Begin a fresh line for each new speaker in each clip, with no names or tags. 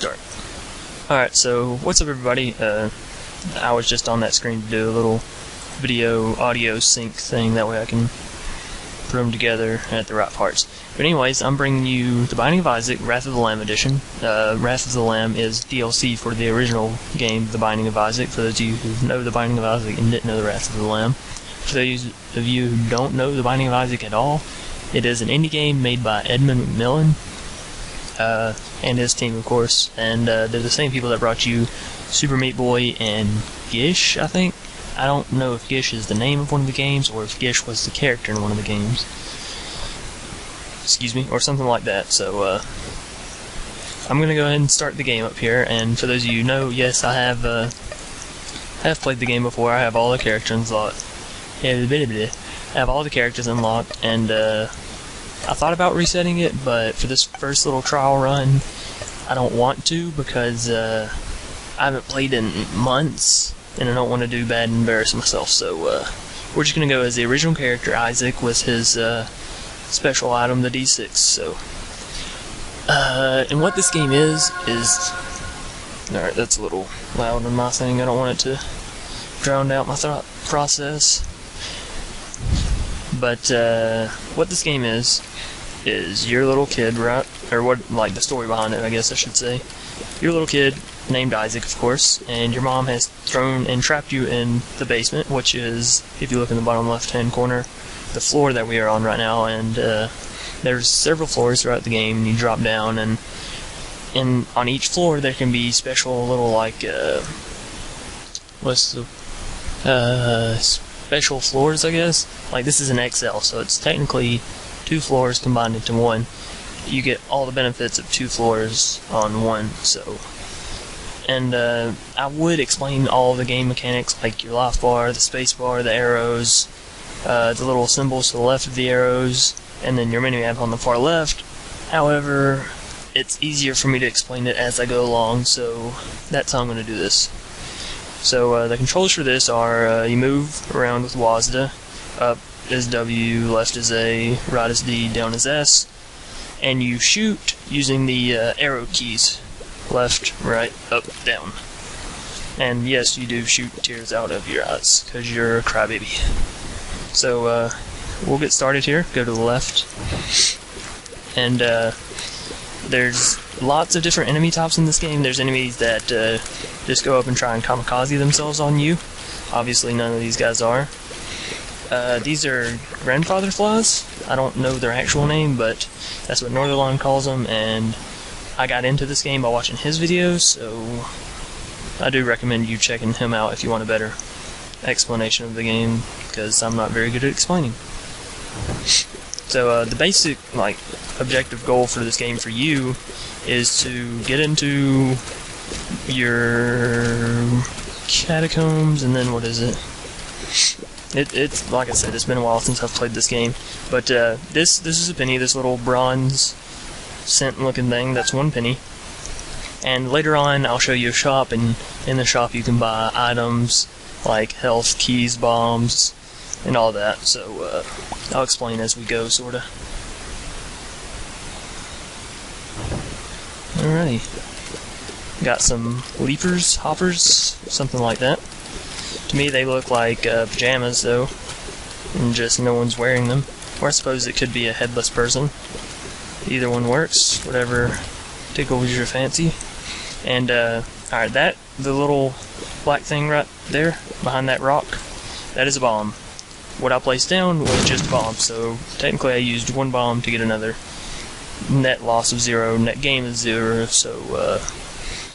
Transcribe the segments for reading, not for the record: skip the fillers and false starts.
start. Alright, so what's up everybody? I was just on that screen to do a little video audio sync thing, that way I can put them together at the right parts. But anyways, I'm bringing you The Binding of Isaac, Wrath of the Lamb edition. Wrath of the Lamb is DLC for the original game, The Binding of Isaac, for those of you who know The Binding of Isaac and didn't know The Wrath of the Lamb. For those of you who don't know The Binding of Isaac at all, it is an indie game made by Edmund McMillan, and his team, of course, and they're the same people that brought you Super Meat Boy and Gish, I think. I don't know if Gish is the name of one of the games, or if Gish was the character in one of the games. Excuse me, or something like that. So, I'm gonna go ahead and start the game up here, and for those of you who know, yes, I have played the game before. I have all the characters unlocked. I have all the characters unlocked, and I thought about resetting it, but for this first little trial run, I don't want to, because I haven't played in months, and I don't want to do bad and embarrass myself. So we're just going to go as the original character, Isaac, with his special item, the D6. So, and what this game is... Alright, that's a little loud on my thing. I don't want it to drown out my thought process. But what this game is your little kid, right? Or what, like the story behind it, I guess I should say. Your little kid, named Isaac, of course, and your mom has thrown and trapped you in the basement, which is, if you look in the bottom left-hand corner, the floor that we are on right now, and there's several floors throughout the game, and you drop down, and on each floor there can be special little, like, special floors, I guess. Like, this is an XL, so it's technically 2 floors combined into one. You get all the benefits of 2 floors on one, so... And, I would explain all the game mechanics, like your life bar, the space bar, the arrows, the little symbols to the left of the arrows, and then your mini-map on the far left. However, it's easier for me to explain it as I go along, so that's how I'm going to do this. So, the controls for this are, you move around with WASD. Up is W, left is A, right is D, down is S. And you shoot using the arrow keys. Left, right, up, down. And yes, you do shoot tears out of your eyes, because you're a crybaby. So, we'll get started here. Go to the left. And, there's lots of different enemy types in this game. There's enemies that just go up and try and kamikaze themselves on you. Obviously, none of these guys are. These are grandfather flies. I don't know their actual name, but that's what Northerlon calls them, and I got into this game by watching his videos, so I do recommend you checking him out if you want a better explanation of the game, because I'm not very good at explaining. So the basic, like, objective goal for this game for you is to get into your catacombs, and then what is it? It's like I said, it's been a while since I've played this game, but this is a penny, this little bronze cent looking thing, that's 1 penny. And later on I'll show you a shop, and in the shop you can buy items like health, keys, bombs, and all that. So I'll explain as we go, sorta. Alrighty. Got some leapers, hoppers, something like that. To me they look like pajamas though, and just no one's wearing them. Or I suppose it could be a headless person. Either one works, whatever tickles your fancy. And alright, the little black thing right there behind that rock, that is a bomb. What I placed down was just a bomb, so technically I used 1 bomb to get another. Net loss of 0, net gain of 0, so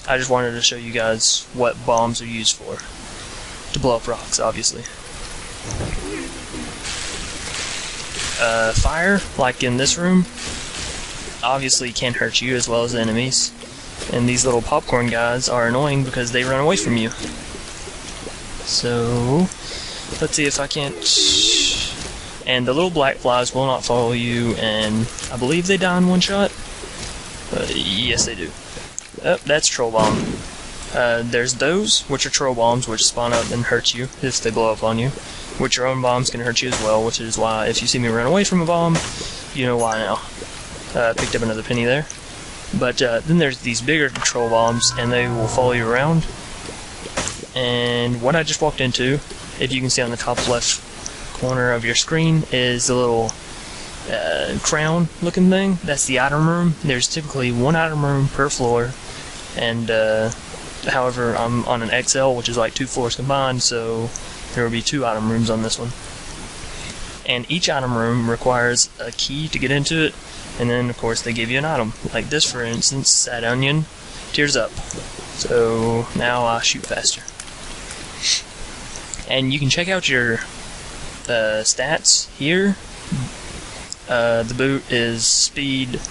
I just wanted to show you guys what bombs are used for. To blow up rocks, obviously. Fire, like in this room, obviously can't hurt you as well as the enemies. And these little popcorn guys are annoying because they run away from you. So, let's see if I can't... And the little black flies will not follow you, and I believe they die in 1 shot. Yes, they do. Oh, that's Troll Bomb. There's those, which are Troll Bombs, which spawn up and hurt you if they blow up on you. Which your own bombs can hurt you as well, which is why if you see me run away from a bomb, you know why now. Picked up another penny there. But then there's these bigger control bombs, and they will follow you around. And what I just walked into, if you can see on the top left corner of your screen, is the little crown looking thing. That's the item room. There's typically one item room per floor, and however, I'm on an XL, which is like 2 floors combined, so there will be 2 item rooms on this one. And each item room requires a key to get into it, and then of course they give you an item. Like this, for instance, Sad Onion, tears up. So now I shoot faster. And you can check out your stats here. The boot is speed,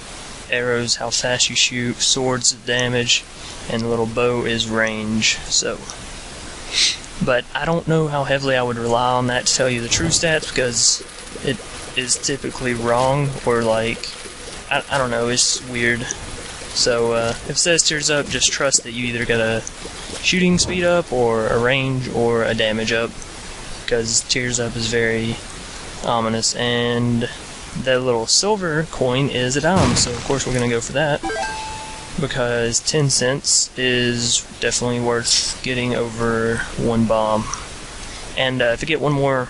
arrows, how fast you shoot, swords, damage, and the little bow is range. So, but I don't know how heavily I would rely on that to tell you the true stats, because it is typically wrong, or like, I don't know, it's weird. So if it says tears up, just trust that you either got a shooting speed up, or a range, or a damage up, because tears up is very ominous. And that little silver coin is a dime, so of course we're going to go for that, because 10 cents is definitely worth getting over 1 bomb. And if I get 1 more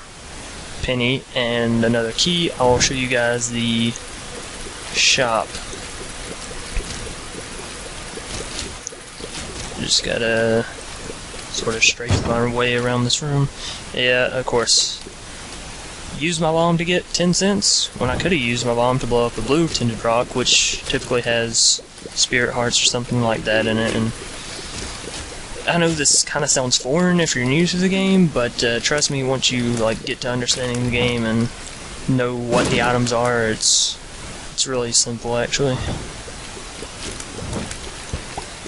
penny and another key, I'll show you guys the shop. Just gotta sort of strafe my way around this room. Yeah, of course. Use my bomb to get 10 cents when I could have used my bomb to blow up a blue tinted rock, which typically has spirit hearts or something like that in it. And I know this kind of sounds foreign if you're new to the game, but trust me, once you like get to understanding the game and know what the items are, it's really simple actually.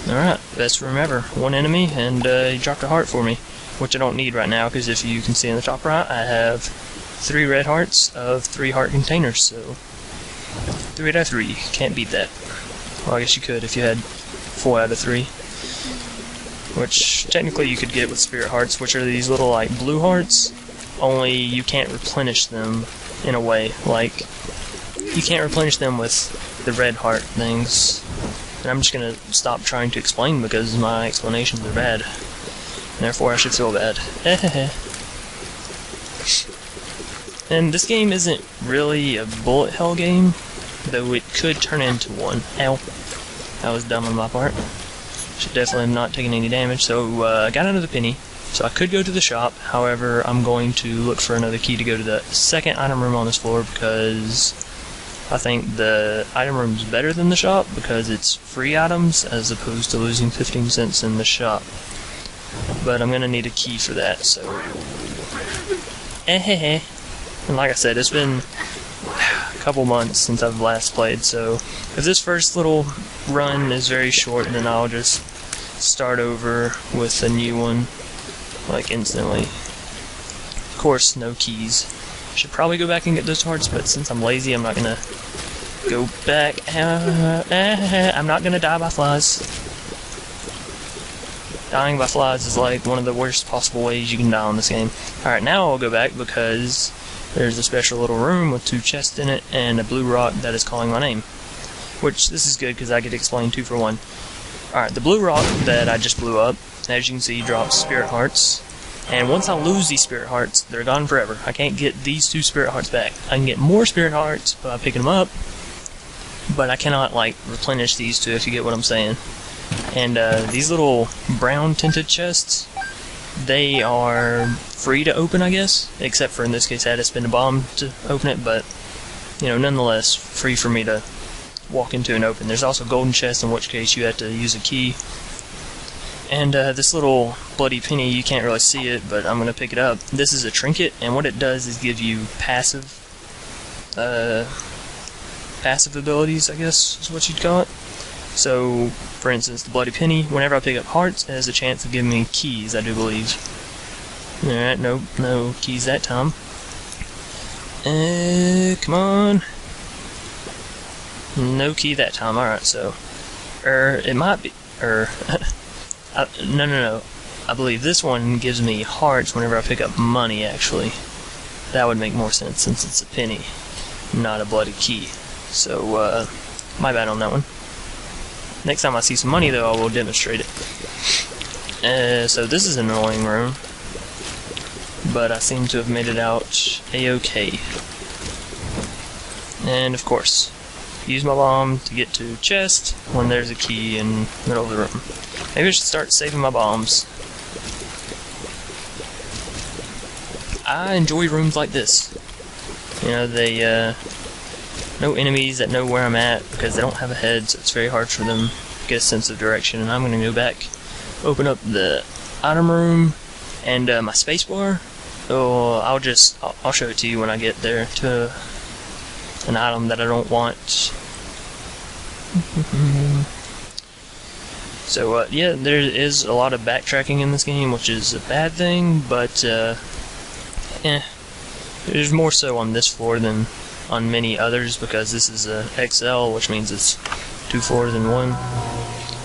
Alright, best room ever. 1 enemy, and he dropped a heart for me, which I don't need right now, because if you can see in the top right, I have 3 red hearts of 3 heart containers, so 3 out of 3, can't beat that. Well, I guess you could if you had 4 out of 3, which technically you could get with spirit hearts, which are these little like blue hearts, only you can't replenish them in a way. Like, you can't replenish them with the red heart things. And I'm just gonna stop trying to explain because my explanations are bad. Therefore I should feel bad. And this game isn't really a bullet hell game, though it could turn into one. Ow. That was dumb on my part. Should definitely have not taken any damage. So I got another penny, so I could go to the shop. However, I'm going to look for another key to go to the second item room on this floor, because I think the item room is better than the shop because it's free items as opposed to losing 15 cents in the shop. But I'm going to need a key for that, so... And like I said, it's been a couple months since I've last played, so if this first little run is very short, then I'll just start over with a new one, like instantly. Of course, no keys. Should probably go back and get those hearts, but since I'm lazy, I'm not gonna go back. I'm not gonna die by flies. Dying by flies is like one of the worst possible ways you can die on this game. Alright, now I'll go back because there's a special little room with 2 chests in it and a blue rock that is calling my name. Which, this is good because I get to explain 2 for 1. Alright, the blue rock that I just blew up, as you can see, drops spirit hearts. And once I lose these spirit hearts, they're gone forever. I can't get these 2 spirit hearts back. I can get more spirit hearts by picking them up, but I cannot, like, replenish these 2, if you get what I'm saying. And these little brown tinted chests, they are free to open, I guess, except for in this case I had to spend a bomb to open it, but, you know, nonetheless, free for me to walk into and open. There's also golden chests, in which case you have to use a key. And this little bloody penny, you can't really see it, but I'm going to pick it up. This is a trinket, and what it does is give you passive abilities, I guess is what you'd call it. So, for instance, the bloody penny, whenever I pick up hearts, it has a chance of giving me keys, I do believe. Alright, nope, no keys that time. Come on. No key that time, alright, so... it might be... no. I believe this one gives me hearts whenever I pick up money, actually. That would make more sense since it's a penny, not a bloody key. So, my bad on that one. Next time I see some money, though, I will demonstrate it. So this is an annoying room, but I seem to have made it out a-okay. And of course, use my bomb to get to chest when there's a key in the middle of the room. Maybe I should start saving my bombs. I enjoy rooms like this. You know, they, no enemies that know where I'm at because they don't have a head, so it's very hard for them to get a sense of direction. And I'm going to go back, open up the item room, and my spacebar. Oh, I'll show it to you when I get there to an item that I don't want. So yeah, there is a lot of backtracking in this game, which is a bad thing, but there's more so on this floor than on many others because this is a XL, which means it's 2 floors in one.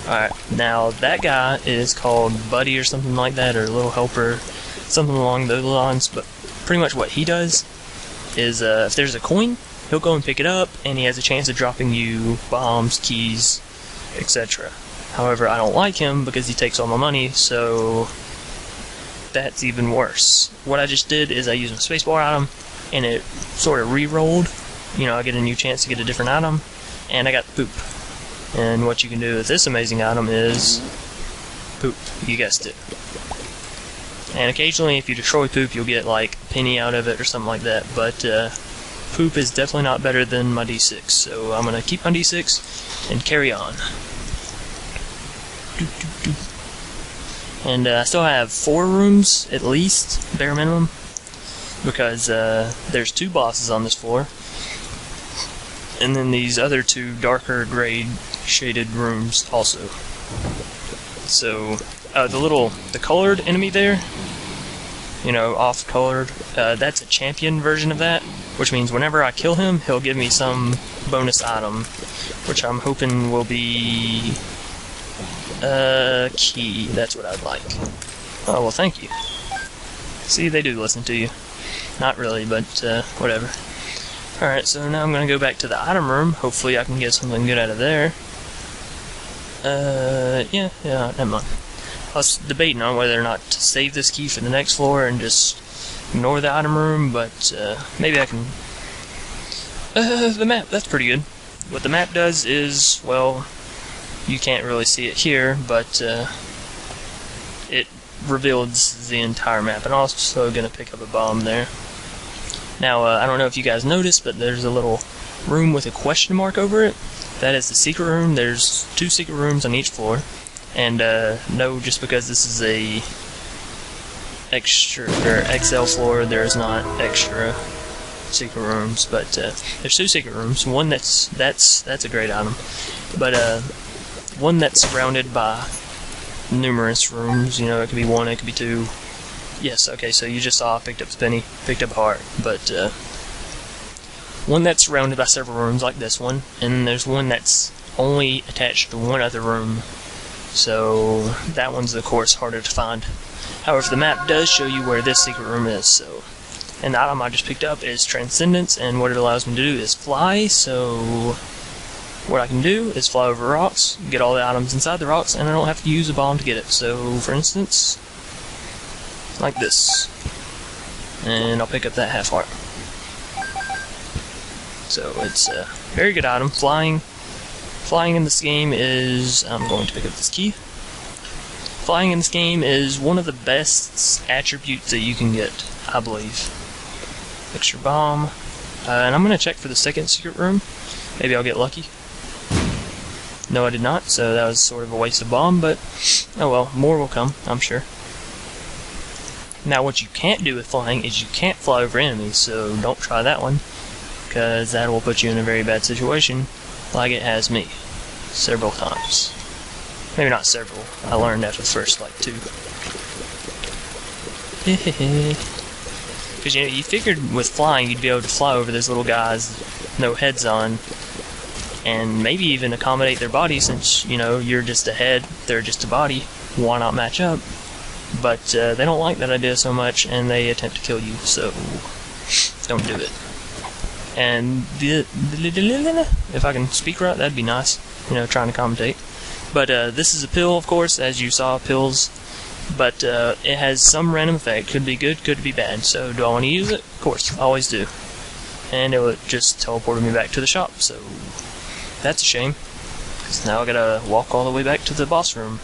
Alright, now that guy is called Buddy or something like that, or Little Helper, something along those lines, but pretty much what he does is if there's a coin, he'll go and pick it up, and he has a chance of dropping you bombs, keys, etc. However, I don't like him because he takes all my money, so that's even worse. What I just did is I used my spacebar item, and it sort of re-rolled. You know, I get a new chance to get a different item, and I got poop. And what you can do with this amazing item is poop. You guessed it. And occasionally, if you destroy poop, you'll get like a penny out of it or something like that. But poop is definitely not better than my D6, so I'm gonna keep my D6 and carry on. And I still have 4 rooms at least, bare minimum, because there's 2 bosses on this floor, and then these other 2 darker gray shaded rooms also. So the colored enemy there, you know, off colored, that's a champion version of that, which means whenever I kill him, he'll give me some bonus item, which I'm hoping will be key. That's what I'd like. Oh, well, thank you. See, they do listen to you. Not really, but whatever. Alright, so now I'm gonna go back to the item room. Hopefully I can get something good out of there. Yeah, never mind. I was debating on whether or not to save this key for the next floor and just ignore the item room, but maybe I can. The map, that's pretty good. What the map does is, well, you can't really see it here, but it reveals the entire map. And I'm also going to pick up a bomb there. Now, I don't know if you guys noticed, but there's a little room with a question mark over it. That is the secret room. There's 2 secret rooms on each floor. And no, just because this is a extra or XL floor, there's not extra secret rooms. But there's 2 secret rooms. One that's a great item, but one that's surrounded by numerous rooms. You know, it could be 1, it could be 2. Yes, okay, so you just saw I picked up the penny, picked up a heart, but one that's surrounded by several rooms like this one, and there's one that's only attached to 1 other room, so that one's of course harder to find. However, the map does show you where this secret room is, so. And the item I just picked up is Transcendence, and what it allows me to do is fly, so what I can do is fly over rocks, get all the items inside the rocks, and I don't have to use a bomb to get it. So, for instance, like this. And I'll pick up that half heart. So, it's a very good item. Flying in this game is, I'm going to pick up this key. Flying in this game is one of the best attributes that you can get, I believe. Extra bomb. And I'm going to check for the second secret room. Maybe I'll get lucky. No, I did not, so that was sort of a waste of bomb, but oh well, more will come, I'm sure. Now, what you can't do with flying is you can't fly over enemies, so don't try that one, because that will put you in a very bad situation, like it has me, several times. Maybe not several, I learned after the first, like, 2. Because, you know, you figured with flying you'd be able to fly over those little guys, no heads on, and maybe even accommodate their body, since, you know, you're just a head, they're just a body. Why not match up? But they don't like that idea so much, and they attempt to kill you, so don't do it. And if I can speak right, that'd be nice, you know, trying to commentate. But this is a pill, of course, as you saw, pills. But it has some random effect. Could be good, could be bad. So do I want to use it? Of course, I always do. And it would just teleported me back to the shop, so that's a shame. So now I gotta walk all the way back to the boss room.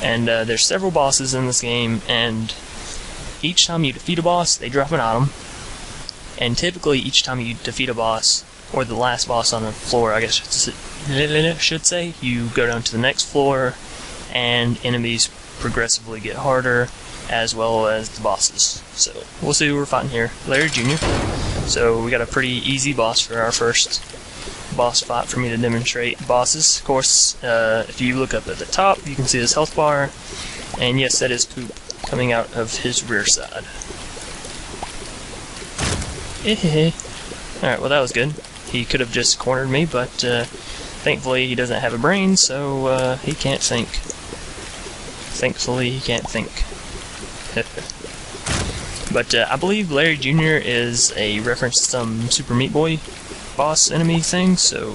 And there's several bosses in this game, and each time you defeat a boss, they drop an item. And typically, each time you defeat a boss, or the last boss on the floor, I guess I should say, you go down to the next floor, and enemies progressively get harder, as well as the bosses. So we'll see who we're fighting here. Larry Jr. So we got a pretty easy boss for our first boss fight for me to demonstrate bosses. Of course, if you look up at the top, you can see his health bar, and yes, that is poop coming out of his rear side. Alright, well that was good. He could have just cornered me, but thankfully he doesn't have a brain, so he can't think. Thankfully he can't think. But I believe Larry Jr. is a reference to some Super Meat Boy boss enemy thing, so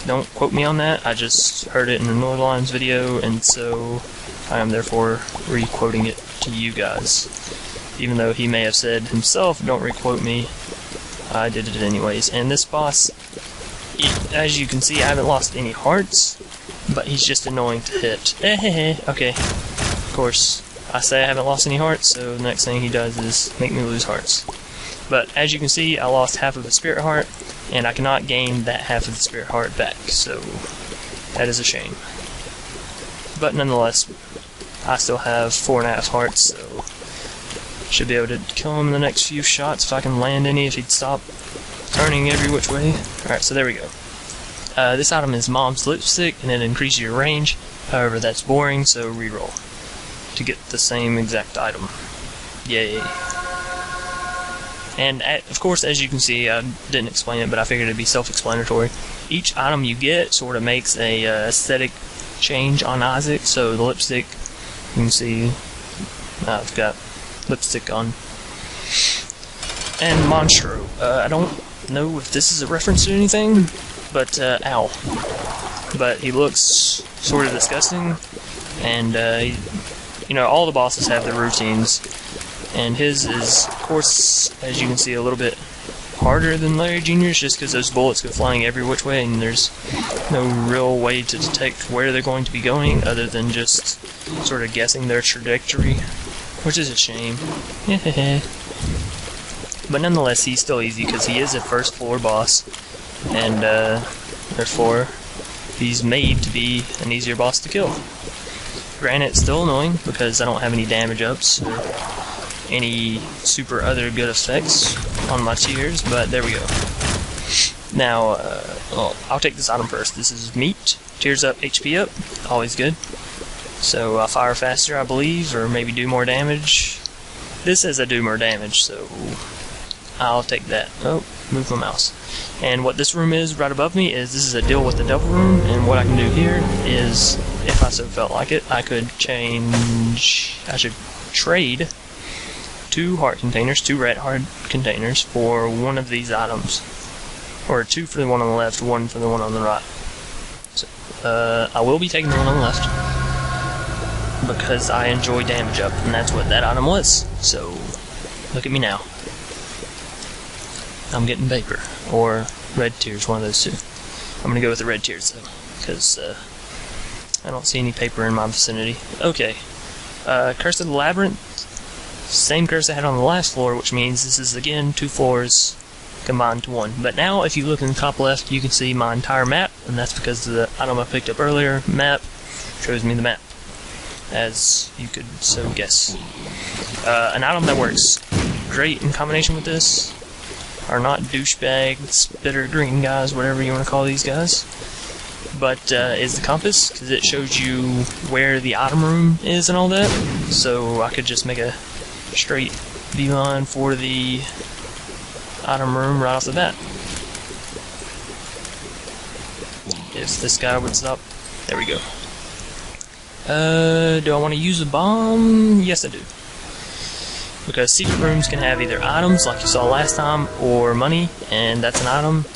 don't quote me on that. I just heard it in the Northlimes video, and so I am therefore re-quoting it to you guys. Even though he may have said himself, don't re-quote me, I did it anyways. And this boss, as you can see, I haven't lost any hearts, but he's just annoying to hit. Okay, of course, I say I haven't lost any hearts, so the next thing he does is make me lose hearts. But as you can see, I lost half of the spirit heart, and I cannot gain that half of the spirit heart back, so that is a shame. But nonetheless, I still have 4.5 hearts, so should be able to kill him in the next few shots if I can land any, if he'd stop turning every which way. Alright, so there we go. This item is Mom's Lipstick, and it increases your range. However, that's boring, so reroll to get the same exact item. Yay. And of course, as you can see, I didn't explain it, but I figured it'd be self-explanatory. Each item you get sort of makes a aesthetic change on Isaac. So the lipstick, you can see I've got lipstick on. And Monstro. I don't know if this is a reference to anything, but ow. But he looks sort of disgusting, and you know, all the bosses have their routines, and his is, of course, as you can see, a little bit harder than Larry Jr.'s, just because those bullets go flying every which way, and there's no real way to detect where they're going to be going, other than just sort of guessing their trajectory, which is a shame. But nonetheless, he's still easy, because he is a first floor boss, and therefore, he's made to be an easier boss to kill. Granted, it's still annoying, because I don't have any damage ups, or any super other good effects on my tiers, but there we go. Now, well, I'll take this item first. This is meat, tears up, HP up, always good. So I fire faster, I believe, or maybe do more damage. This says I do more damage, so I'll take that. Oh, move my mouse. And what this room is right above me is, this is a deal with the devil room, and what I can do here is, if I so felt like it, I could trade 2 heart containers, 2 red heart containers, for one of these items. Or 2 for the one on the left, 1 for the one on the right. So, I will be taking the one on the left, because I enjoy damage up, and that's what that item was. So, look at me now. I'm getting paper, or red tears, one of those two. I'm gonna go with the red tears though, because I don't see any paper in my vicinity. Okay, Curse of the Labyrinth, same curse I had on the last floor, which means this is again 2 floors combined to 1. But now, if you look in the top left, you can see my entire map, and that's because the item I picked up earlier, map, shows me the map, as you could so guess. An item that works great in combination with this are not douchebag, spitter green guys, whatever you want to call these guys, but is the compass, because it shows you where the item room is and all that. So I could just make a straight beeline for the item room right off the bat. If this guy would stop. There we go. Do I want to use a bomb? Yes, I do. Because secret rooms can have either items, like you saw last time, or money, and that's an item.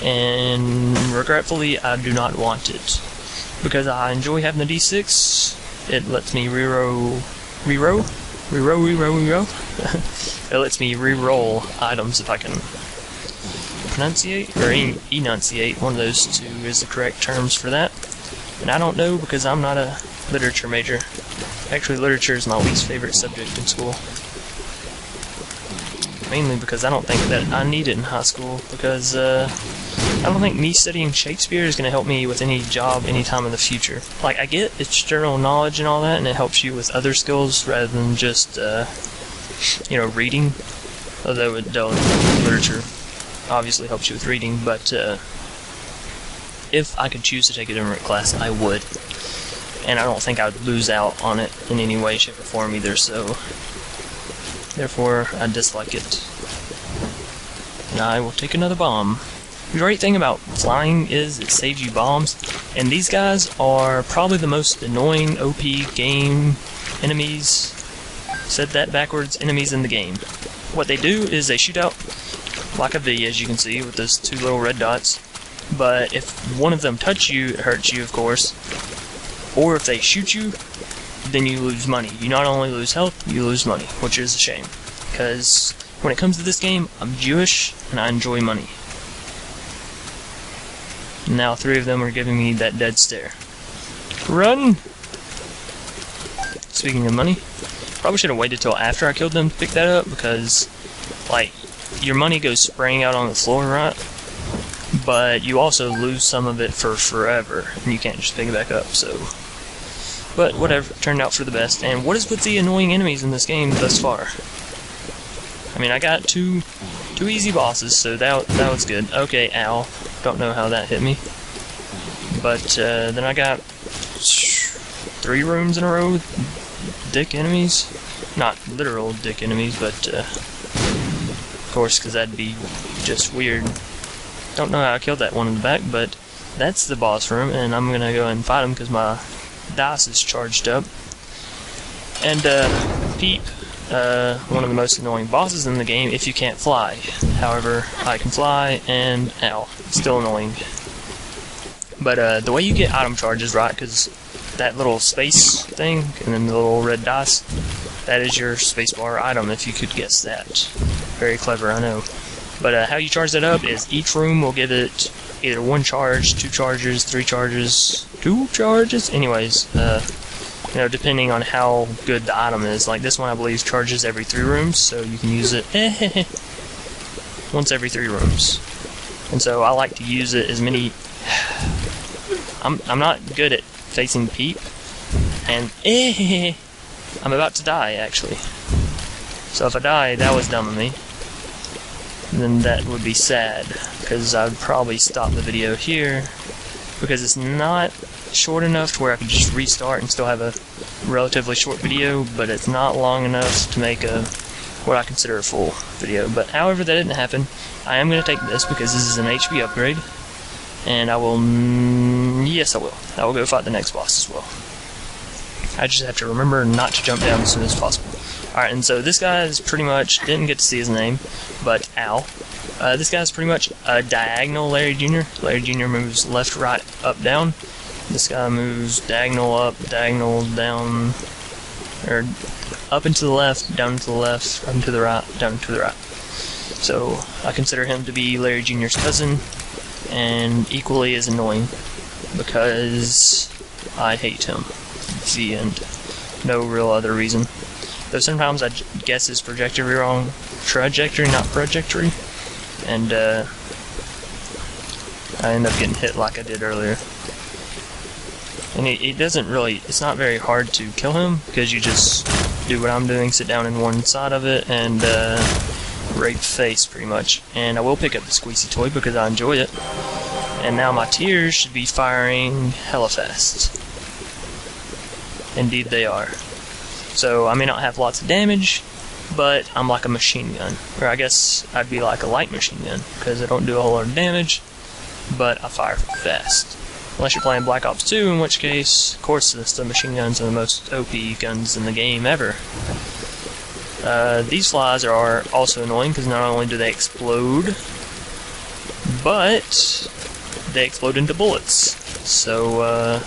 And regretfully, I do not want it. because I enjoy having the D6. It lets me reroll. It lets me re-roll items if I can pronunciate or enunciate. One of those two is the correct terms for that. And I don't know because I'm not a literature major. Actually, literature is my least favorite subject in school. Mainly because I don't think that I need it in high school, because I don't think me studying Shakespeare is going to help me with any job anytime in the future. Like, I get it's general knowledge and all that, and it helps you with other skills rather than just, reading. Although literature obviously helps you with reading, but if I could choose to take a different class, I would. And I don't think I would lose out on it in any way, shape, or form either, so therefore I dislike it. And I will take another bomb. The great thing about flying is it saves you bombs, and these guys are probably the most annoying OP game enemies. Said that backwards, enemies in the game. What they do is they shoot out like a V, as you can see, with those two little red dots. But if one of them touch you, it hurts you, of course. Or if they shoot you, then you lose money. You not only lose health, you lose money, which is a shame. Because when it comes to this game, I'm Jewish, and I enjoy money. Now 3 of them are giving me that dead stare. Run! Speaking of money, probably should have waited till after I killed them to pick that up, because, like, your money goes spraying out on the floor, right? But you also lose some of it for forever, and you can't just pick it back up, so. But whatever, it turned out for the best. And what is with the annoying enemies in this game thus far? I mean, I got two easy bosses, so that was good. Okay, ow. Don't know how that hit me. But then I got 3 rooms in a row with dick enemies. Not literal dick enemies, but of course, because that'd be just weird. Don't know how I killed that one in the back, but that's the boss room, and I'm gonna go ahead and fight him because my dice is charged up. And Peep, one of the most annoying bosses in the game if you can't fly. However, I can fly, and ow, still annoying. But the way you get item charges, right, because that little space thing, and then the little red dice, that is your spacebar item, if you could guess that. Very clever, I know. But how you charge that up is each room will give it either 1 charge, 2 charges, 3 charges, 2 charges? Anyways, depending on how good the item is. Like this one, I believe, charges every 3 rooms, so you can use it once every 3 rooms. And so I like to use it as many... I'm not good at facing Peep, and I'm about to die, actually. So if I die, that was dumb of me. Then that would be sad, because I would probably stop the video here, because it's not short enough to where I could just restart and still have a relatively short video, but it's not long enough to make what I consider a full video. But however that didn't happen, I am going to take this because this is an HP upgrade, and I will, yes I will go fight the next boss as well. I just have to remember not to jump down as soon as possible. Alright, and so this guy is pretty much, didn't get to see his name, but ow. This guy's pretty much a diagonal Larry Jr. Larry Jr. moves left, right, up, down. This guy moves diagonal up, diagonal down, or up and to the left, down to the left, up and to the right, down to the right. So I consider him to be Larry Jr.'s cousin, and equally as annoying, because I hate him. The end. No real other reason. Though sometimes I guess his trajectory wrong. Trajectory, not projectory. And I end up getting hit like I did earlier. And it doesn't really, it's not very hard to kill him, because you just do what I'm doing, sit down in one side of it, and rape face, pretty much. And I will pick up the squeezy toy, because I enjoy it. And now my tears should be firing hella fast. Indeed they are. So I may not have lots of damage, but I'm like a machine gun. Or I guess I'd be like a light machine gun, because I don't do a whole lot of damage, but I fire fast. Unless you're playing Black Ops 2, in which case, of course, the submachine guns are the most OP guns in the game ever. These flies are also annoying, because not only do they explode, but they explode into bullets. So,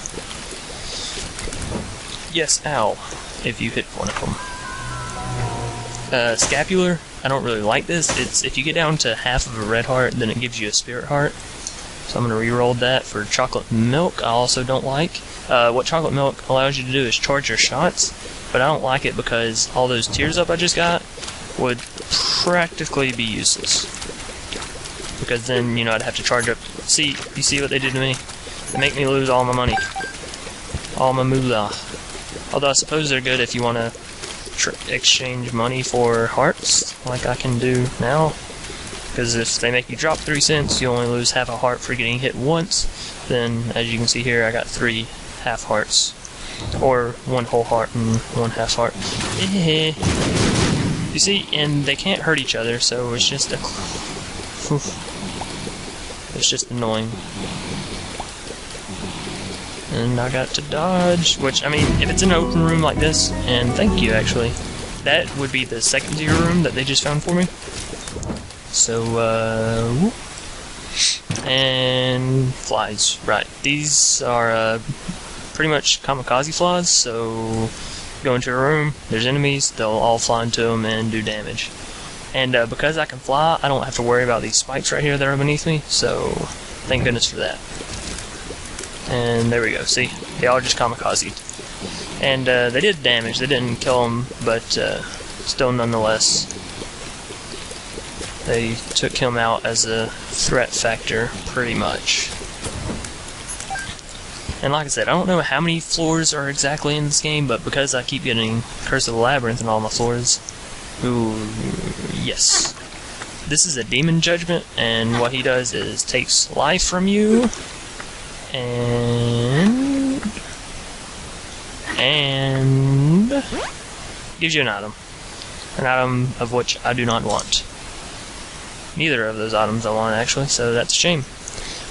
yes, ow, if you hit one of them. Scapular, I don't really like this. It's if you get down to half of a red heart, then it gives you a spirit heart. So I'm going to re-roll that. For chocolate milk, I also don't like. What chocolate milk allows you to do is charge your shots, but I don't like it because all those tears up I just got would practically be useless. Because then, you know, I'd have to charge up. See, you see what they did to me? They make me lose all my money. All my moolah. Although I suppose they're good if you want to exchange money for hearts, like I can do now. Because if they make you drop 3 cents, you only lose half a heart for getting hit once. Then, as you can see here, I got 3 half hearts. Or 1 whole heart and 1 half heart. You see, and they can't hurt each other, so it's just it's just annoying. And I got to dodge, which, I mean, if it's an open room like this, and thank you, actually, that would be the second tier room that they just found for me. So, whoop. And flies, right. These are, pretty much kamikaze flies, so go into a room, there's enemies, they'll all fly into them and do damage. And because I can fly, I don't have to worry about these spikes right here that are beneath me, so thank goodness for that. And there we go, see? They all just kamikazed. And they did damage, they didn't kill them, but still nonetheless, they took him out as a threat factor, pretty much. And like I said, I don't know how many floors are exactly in this game, but because I keep getting Curse of the Labyrinth in all my floors, ooh, yes. This is a demon judgment, and what he does is takes life from you, and gives you an item. An item of which I do not want. Neither of those items I want, actually, so that's a shame.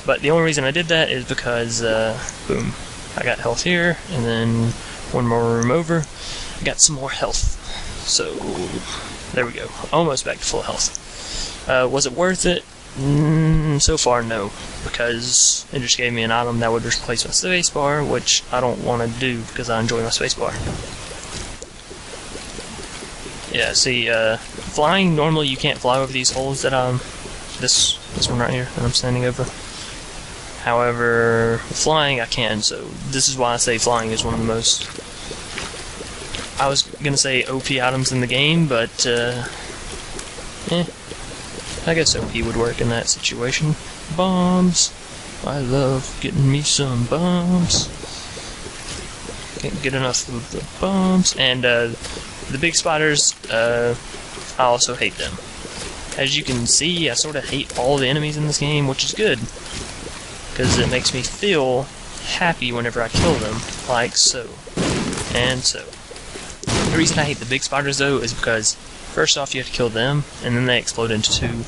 But the only reason I did that is because, boom, I got health here, and then one more room over, I got some more health. So, there we go. Almost back to full health. Was it worth it? So far, no. Because it just gave me an item that would replace my spacebar, which I don't want to do because I enjoy my spacebar. Yeah, see, flying, normally you can't fly over these holes that this one right here that I'm standing over. However, flying I can, so this is why I say flying is one of the most, I was gonna say OP items in the game, but, I guess OP would work in that situation. Bombs. I love getting me some bombs. Can't get enough of the bombs. And, the big spiders, I also hate them. As you can see, I sort of hate all the enemies in this game, which is good. Because it makes me feel happy whenever I kill them, like so, and so. The reason I hate the big spiders, though, is because, first off, you have to kill them, and then they explode into 2.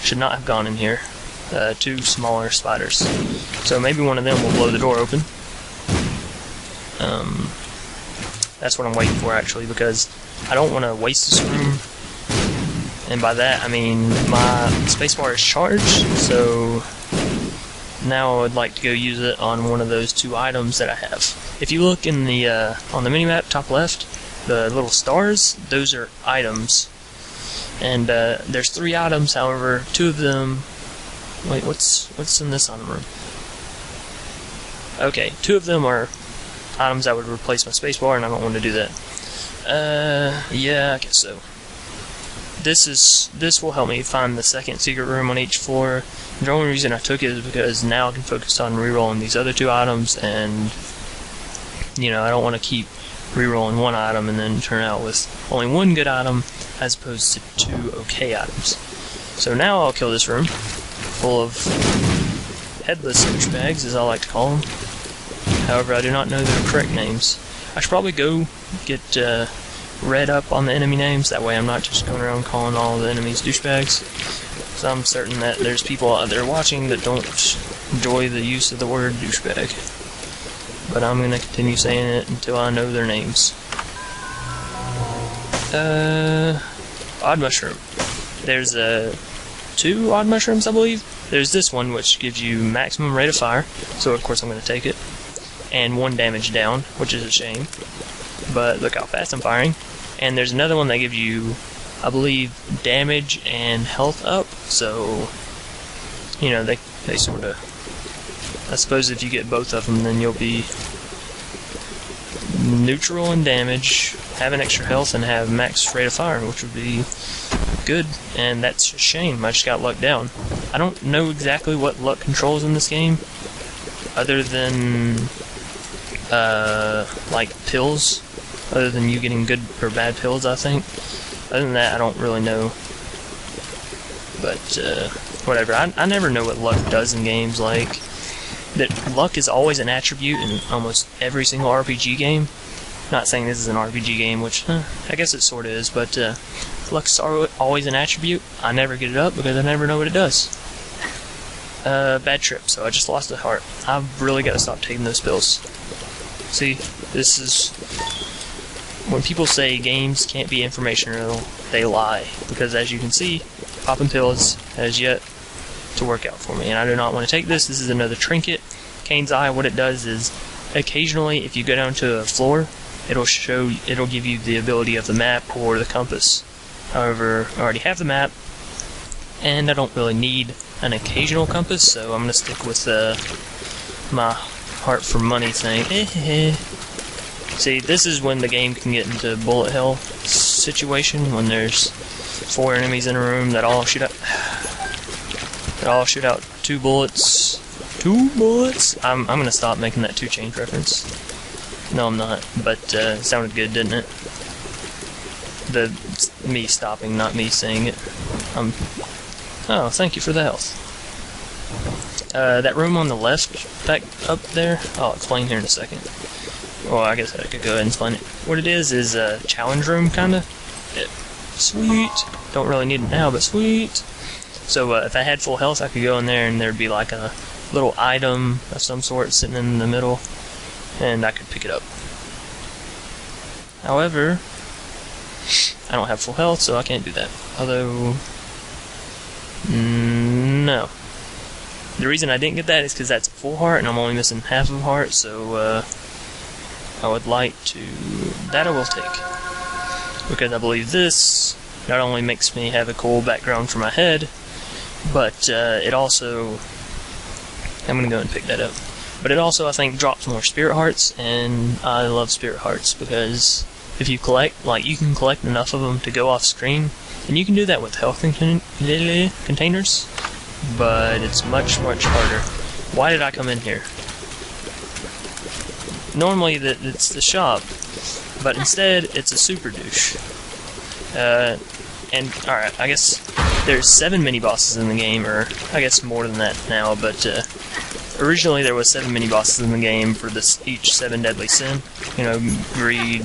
Should not have gone in here. 2 smaller spiders. So maybe one of them will blow the door open. That's what I'm waiting for, actually, because I don't want to waste this room. And by that, I mean my spacebar is charged, so now I would like to go use it on one of those 2 items that I have. If you look in the on the minimap, top left, the little stars, those are items. And there's 3 items, however, 2 of them. Wait, what's in this item room? Okay, 2 of them are items that would replace my spacebar, and I don't want to do that. Yeah, I guess so. This will help me find the second secret room on each floor. The only reason I took it is because now I can focus on rerolling these other 2 items, and you know, I don't want to keep rerolling one item and then turn out with only 1 good item as opposed to 2 okay items. So now I'll kill this room full of headless douchebags, as I like to call them. However, I do not know their correct names. I should probably go get read up on the enemy names, that way I'm not just going around calling all the enemies douchebags. So I'm certain that there's people out there watching that don't enjoy the use of the word douchebag. But I'm going to continue saying it until I know their names. Odd mushroom. There's 2 odd mushrooms, I believe. there's this one which gives you maximum rate of fire, so of course I'm going to take it, and 1 damage down, which is a shame, but look how fast I'm firing. And there's another one that gives you, I believe, damage and health up, so, you know, they sort of, I suppose if you get both of them, then you'll be neutral in damage, have an extra health, and have max rate of fire, which would be good, and that's a shame. I just got luck down. I don't know exactly what luck controls in this game, other than, like pills, other than you getting good or bad pills, I think. Other than that, I don't really know. But, whatever. I never know what luck does in games, like, that luck is always an attribute in almost every single RPG game. Not saying this is an RPG game, which, I guess it sort of is, but, luck's always an attribute. I never get it up because I never know what it does. Bad trip, so I just lost a heart. I've really got to stop taking those pills. See, this is... when people say games can't be informational, they lie. Because as you can see, popping pills has yet to work out for me. And I do not want to take this. This is another trinket. Cain's Eye, what it does is, occasionally, if you go down to a floor, it'll give you the ability of the map or the compass. However, I already have the map, and I don't really need an occasional compass, so I'm going to stick with my heart for money thing. See, this is when the game can get into bullet hell situation, when there's 4 enemies in a room that all shoot out 2 bullets. 2 bullets? I'm going to stop making that 2 Chainz reference. No, I'm not, but it sounded good, didn't it? Me stopping, not me saying it. Oh, thank you for the health. That room on the left, back up there, I'll explain here in a second. Well, I guess I could go ahead and explain it. What it is a challenge room, kinda. Sweet. Don't really need it now, but sweet. So, if I had full health, I could go in there and there'd be like a little item of some sort sitting in the middle, and I could pick it up. However, I don't have full health, so I can't do that. Although, no. The reason I didn't get that is because that's a full heart, and I'm only missing half of a heart, so, I would like to... that I will take. Because I believe this not only makes me have a cool background for my head, but, it also... I'm gonna go and pick that up. But it also, I think, drops more spirit hearts, and I love spirit hearts, because if you collect, like, you can collect enough of them to go off screen, and you can do that with health containers, but it's much, much harder. Why did I come in here? Normally, it's the shop, but instead, it's a super douche. And, alright, I guess there's 7 mini-bosses in the game, or I guess more than that now, but, originally there was 7 mini-bosses in the game for each 7 deadly sin. You know, greed,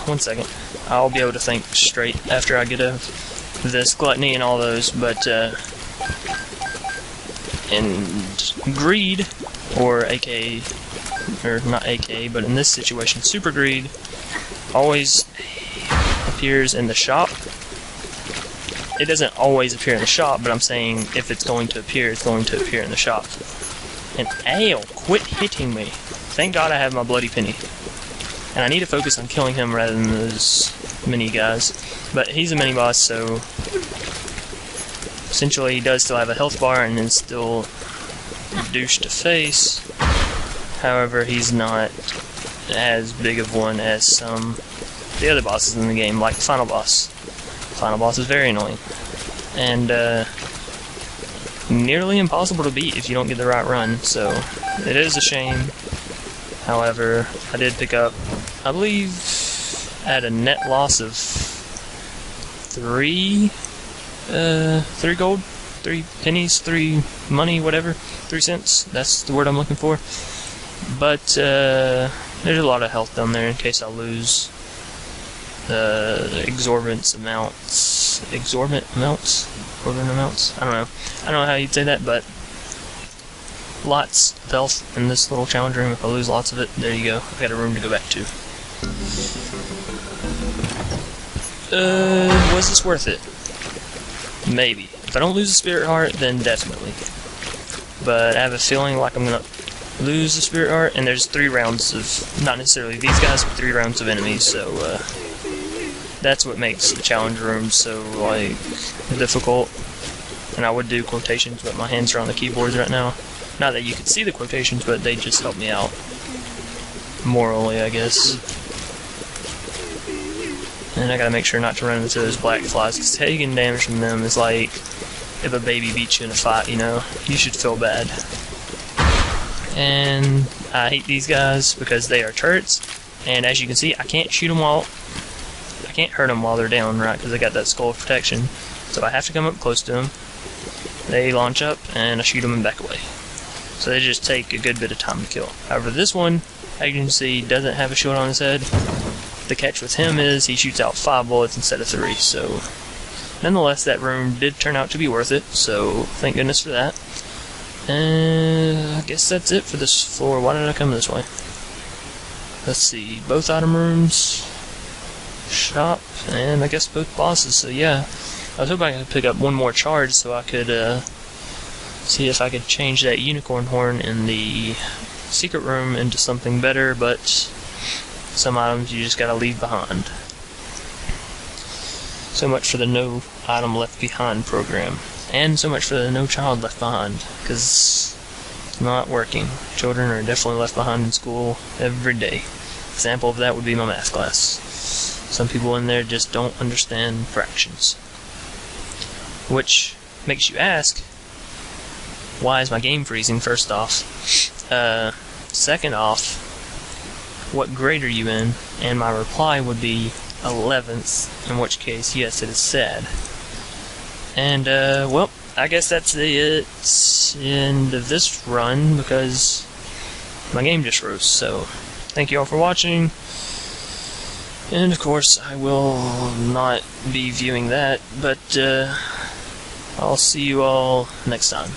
1 second. I'll be able to think straight after I get this gluttony and all those, but, and greed, or aka, or not aka, but in this situation, super greed, always appears in the shop. It doesn't always appear in the shop, but I'm saying if it's going to appear, it's going to appear in the shop. And ow, quit hitting me. Thank God I have my bloody penny. And I need to focus on killing him rather than those mini guys. But he's a mini boss, so essentially he does still have a health bar and is still douche to face. However, he's not as big of one as some of the other bosses in the game, like the final boss. Final boss is very annoying, and nearly impossible to beat if you don't get the right run, so it is a shame. However, I did pick up, I believe, at a net loss of 3 gold, 3 pennies, 3 money, whatever, 3 cents, that's the word I'm looking for. But there's a lot of health down there in case I lose exorbitant amounts, I don't know how you'd say that, but lots of health in this little challenge room. If I lose lots of it, there you go, I've got a room to go back to. Was this worth it? Maybe. If I don't lose the Spirit Heart, then definitely. But I have a feeling like I'm gonna lose the Spirit Heart, and there's 3 rounds of, not necessarily these guys, but 3 rounds of enemies, so that's what makes the challenge room so, like, difficult. And I would do quotations, but my hands are on the keyboards right now. Not that you can see the quotations, but they just help me out. Morally, I guess. And I gotta make sure not to run into those black flies, because taking damage from them is like if a baby beats you in a fight, you know? You should feel bad. And I hate these guys because they are turrets, and as you can see, I can't shoot them while... I can't hurt them while they're down, right, because they got that skull protection. So I have to come up close to them. They launch up, and I shoot them and back away. So they just take a good bit of time to kill. However, this one, as you can see, doesn't have a shield on his head. The catch with him is he shoots out 5 bullets instead of 3, so... Nonetheless, that room did turn out to be worth it, so thank goodness for that. And I guess that's it for this floor. Why did I come this way? Let's see, both item rooms, shop, and I guess both bosses, so yeah. I was hoping I could pick up one more charge so I could see if I could change that unicorn horn in the secret room into something better, but some items you just gotta leave behind. So much for the No Item Left Behind program. And so much for the No Child Left Behind, because it's not working. Children are definitely left behind in school every day. Example of that would be my math class. Some people in there just don't understand fractions. Which makes you ask, why is my game freezing, first off? Second off, what grade are you in? And my reply would be 11th, in which case, yes, it is sad. And, well, I guess that's the end of this run, because my game just froze, so thank you all for watching. And, of course, I will not be viewing that, but, I'll see you all next time.